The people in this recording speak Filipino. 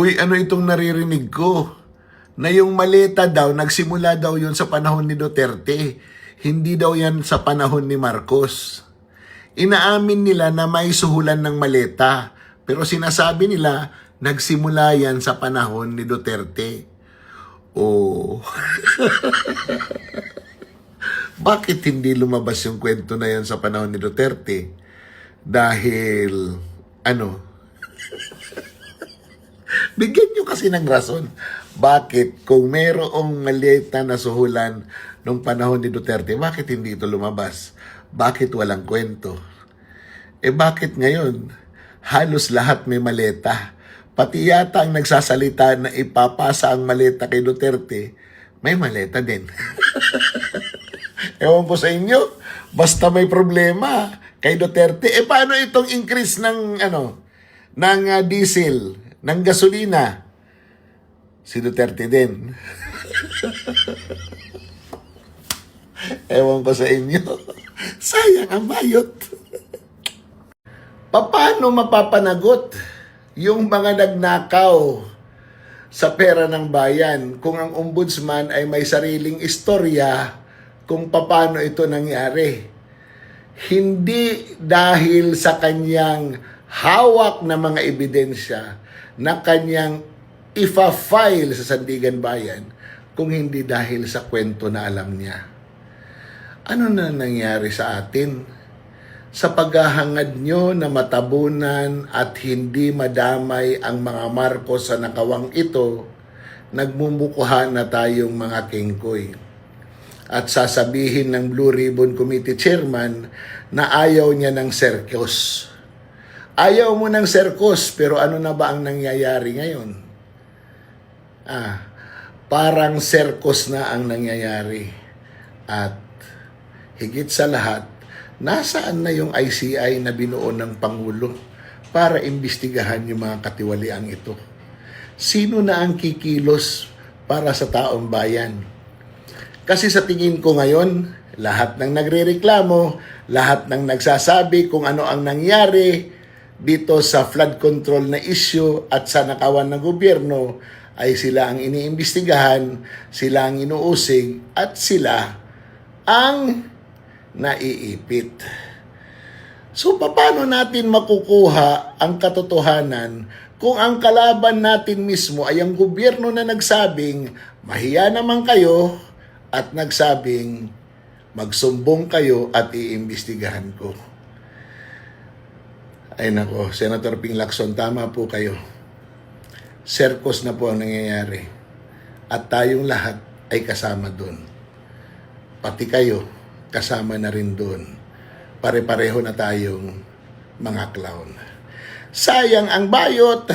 Uy, ano itong naririnig ko? Na yung maleta daw, nagsimula daw yun sa panahon ni Duterte. Hindi daw yan sa panahon ni Marcos. Inaamin nila na may suhulan ng maleta. Pero sinasabi nila, nagsimula yan sa panahon ni Duterte. Oh, bakit hindi lumabas yung kwento na yan sa panahon ni Duterte? Dahil, bigyan nyo kasi ng rason. Bakit kung merong maleta na suhulan nung panahon ni Duterte, bakit hindi ito lumabas? Bakit walang kwento? Bakit ngayon? Halos lahat may maleta. Pati yata ang nagsasalita na ipapasa ang maleta kay Duterte, may maleta din. Ewan ko sa inyo, basta may problema kay Duterte. Paano itong increase ng diesel, ng gasolina? Si Duterte din. Ewan ko sa inyo. Sayang ang bayot. Paano mapapanagot yung mga nagnakaw sa pera ng bayan kung ang ombudsman ay may sariling istorya kung paano ito nangyari? Hindi dahil sa kanyang hawak na mga ebidensya na kanyang ifa-file sa Sandigan Bayan, kung hindi dahil sa kwento na alam niya. Ano na nangyari sa atin? Sa paghahangad nyo na matabunan at hindi madamay ang mga Marcos sa nakawang ito, nagmumukuhan na tayong mga kengkoy. At sasabihin ng Blue Ribbon Committee Chairman na ayaw niya ng circus. Ayaw mo ng circus, pero ano na ba ang nangyayari ngayon? Parang circus na ang nangyayari. At higit sa lahat, nasaan na yung ICI na binuo ng Pangulo para imbestigahan yung mga katiwaliang ito? Sino na ang kikilos para sa taong bayan? Kasi sa tingin ko ngayon, lahat ng nagrereklamo, lahat ng nagsasabi kung ano ang nangyari dito sa flood control na issue at sa nakawan ng gobyerno, ay sila ang iniimbestigahan, sila ang inuusig, at sila ang naiipit. So, paano natin makukuha ang katotohanan kung ang kalaban natin mismo ay ang gobyerno na nagsabing, mahiya naman kayo, at nagsabing, magsumbong kayo at iimbestigahan ko? Ay nako, Senator Ping Lacson, tama po kayo. Circus na po ang nangyayari. At tayong lahat ay kasama doon. Pati kayo, kasama na rin doon. Pare-pareho na tayong mga clown. Sayang ang bayot.